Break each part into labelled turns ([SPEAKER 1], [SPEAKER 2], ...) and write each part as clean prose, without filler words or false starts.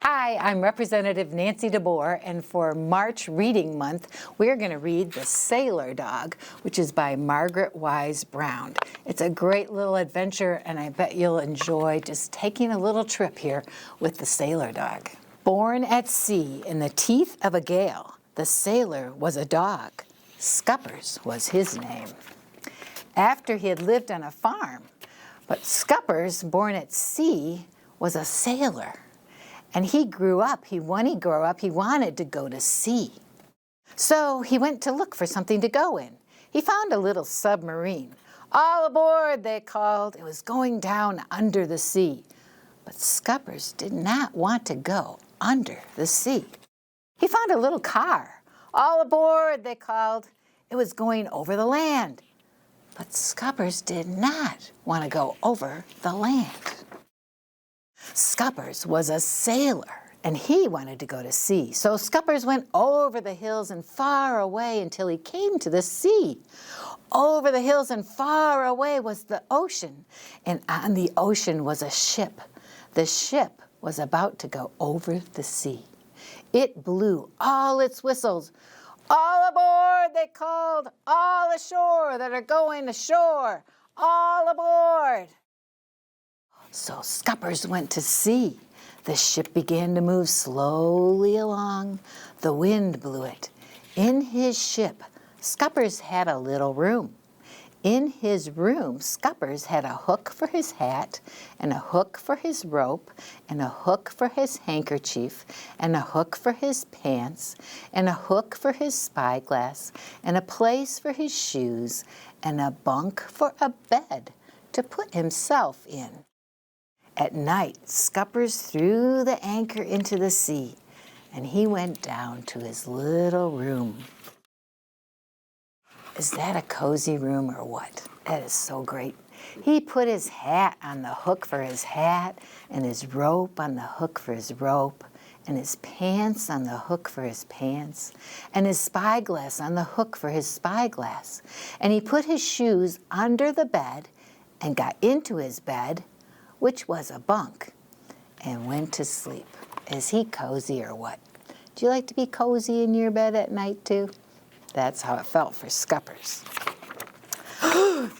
[SPEAKER 1] Hi, I'm Representative Nancy DeBoer, and for March Reading Month, we're going to read The Sailor Dog, which is by Margaret Wise Brown. It's a great little adventure, and I bet you'll enjoy just taking a little trip here with the sailor dog. Born at sea in the teeth of a gale, the sailor was a dog. Scuppers was his name. After he had lived on a farm, but Scuppers, born at sea, was a sailor. And when he grew up, he wanted to go to sea. So he went to look for something to go in. He found a little submarine. All aboard, they called. It was going down under the sea. But Scuppers did not want to go under the sea. He found a little car. All aboard, they called. It was going over the land. But Scuppers did not want to go over the land. Scuppers was a sailor, and he wanted to go to sea. So Scuppers went over the hills and far away until he came to the sea. Over the hills and far away was the ocean, and on the ocean was a ship. The ship was about to go over the sea. It blew all its whistles. All aboard, they called. All ashore that are going ashore. All aboard. So Scuppers went to sea. The ship began to move slowly along. The wind blew it. In his ship, Scuppers had a little room. In his room, Scuppers had a hook for his hat, and a hook for his rope, and a hook for his handkerchief, and a hook for his pants, and a hook for his spyglass, and a place for his shoes, and a bunk for a bed to put himself in. At night, Scuppers threw the anchor into the sea, and he went down to his little room. Is that a cozy room or what? That is so great. He put his hat on the hook for his hat, and his rope on the hook for his rope, and his pants on the hook for his pants, and his spyglass on the hook for his spyglass. And he put his shoes under the bed and got into his bed, which was a bunk, and went to sleep. Is he cozy or what? Do you like to be cozy in your bed at night too? That's how it felt for Scuppers.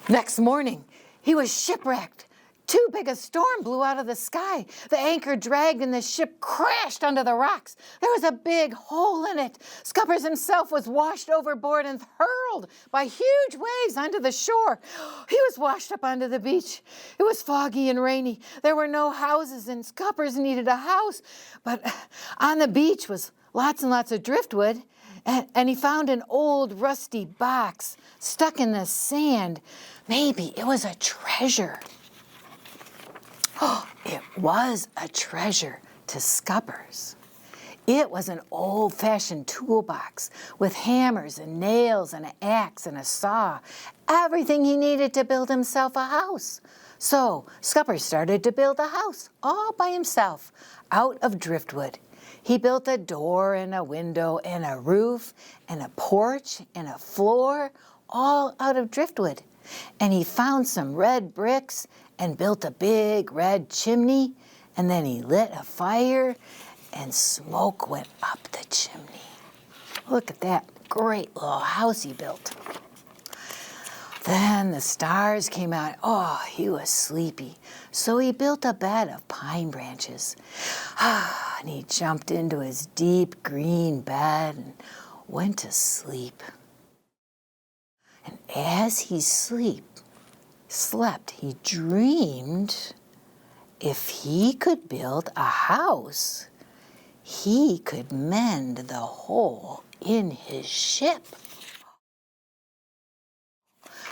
[SPEAKER 1] Next morning, he was shipwrecked. Too big a storm blew out of the sky. The anchor dragged and the ship crashed onto the rocks. There was a big hole in it. Scuppers himself was washed overboard and hurled by huge waves onto the shore. He was washed up onto the beach. It was foggy and rainy. There were no houses, and Scuppers needed a house. But on the beach was lots and lots of driftwood, and he found an old rusty box stuck in the sand. Maybe it was a treasure. Oh, it was a treasure to Scuppers. It was an old-fashioned toolbox with hammers and nails and an axe and a saw, everything he needed to build himself a house. So Scuppers started to build a house all by himself out of driftwood. He built a door and a window and a roof and a porch and a floor, all out of driftwood. And he found some red bricks and built a big red chimney, and then he lit a fire, and smoke went up the chimney. Look at that great little house he built. Then the stars came out. Oh, he was sleepy, so he built a bed of pine branches. And he jumped into his deep green bed and went to sleep. And as he slept, he dreamed if he could build a house, he could mend the hole in his ship.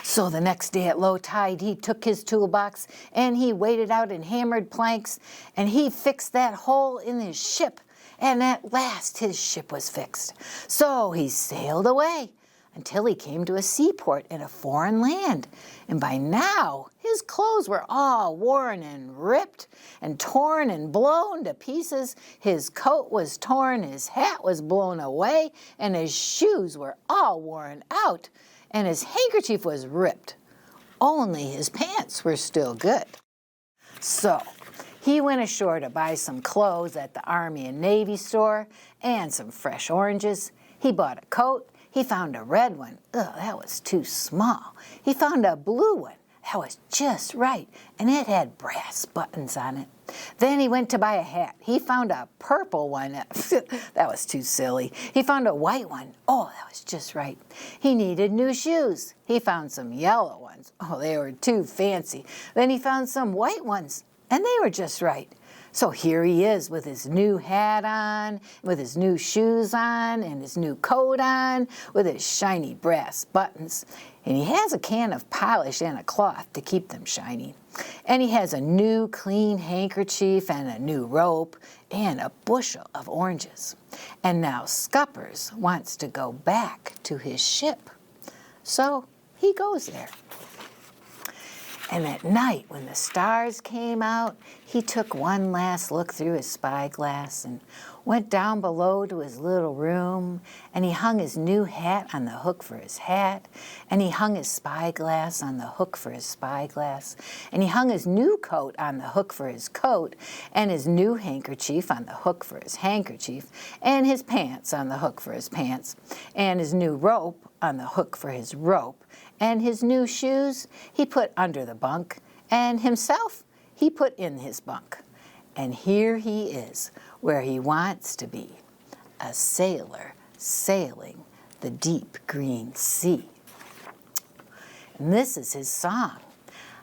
[SPEAKER 1] So the next day at low tide, he took his toolbox and he waded out and hammered planks, and he fixed that hole in his ship, and at last his ship was fixed. So he sailed away until he came to a seaport in a foreign land. And by now, his clothes were all worn and ripped and torn and blown to pieces. His coat was torn, his hat was blown away, and his shoes were all worn out, and his handkerchief was ripped. Only his pants were still good. So He went ashore to buy some clothes at the Army and Navy store and some fresh oranges. He bought a coat. He found a red one. Ugh, that was too small. He found a blue one. That was just right, and it had brass buttons on it. Then he went to buy a hat. He found a purple one. That was too silly. He found a white one. Oh, that was just right. He needed new shoes. He found some yellow ones. Oh, they were too fancy. Then he found some white ones, and they were just right. So here he is with his new hat on, with his new shoes on, and his new coat on, with his shiny brass buttons. And he has a can of polish and a cloth to keep them shiny. And he has a new clean handkerchief and a new rope and a bushel of oranges. And now Scuppers wants to go back to his ship. So he goes there. And at night, when the stars came out, he took one last look through his spyglass and went down below to his little room, and he hung his new hat on the hook for his hat, and he hung his spyglass on the hook for his spyglass, and he hung his new coat on the hook for his coat, and his new handkerchief on the hook for his handkerchief, and his pants on the hook for his pants, and his new rope on the hook for his rope, and his new shoes he put under the bunk, and himself he put in his bunk. And here he is, where he wants to be, a sailor sailing the deep green sea. And this is his song.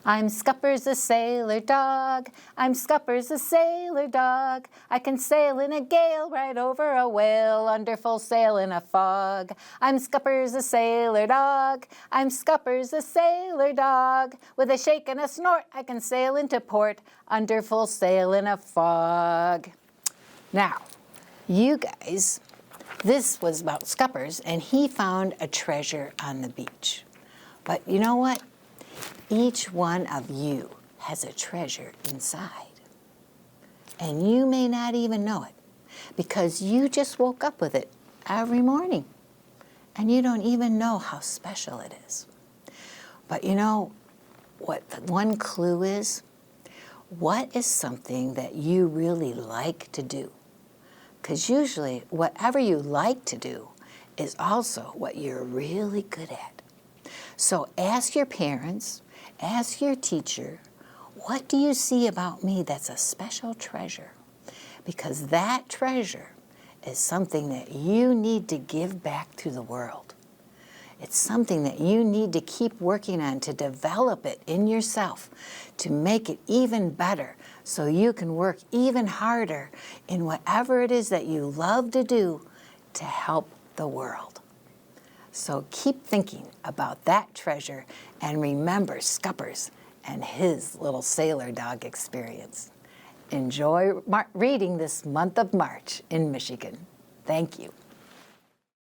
[SPEAKER 1] I'm Scuppers the sailor dog, I'm Scuppers the sailor dog. I can sail in a gale, right over a whale, under full sail in a fog. I'm Scuppers the sailor dog, I'm Scuppers the sailor dog. With a shake and a snort, I can sail into port, under full sail in a fog. Now, you guys, this was about Scuppers, and he found a treasure on the beach. But you know what? Each one of you has a treasure inside. And you may not even know it because you just woke up with it every morning. And you don't even know how special it is. But you know what the one clue is? What is something that you really like to do? Because usually whatever you like to do is also what you're really good at. So ask your parents, ask your teacher, what do you see about me that's a special treasure? Because that treasure is something that you need to give back to the world. It's something that you need to keep working on to develop it in yourself, to make it even better so you can work even harder in whatever it is that you love to do to help the world. So keep thinking about that treasure and remember Scuppers and his little sailor dog experience. Enjoy reading this month of March in Michigan. Thank you.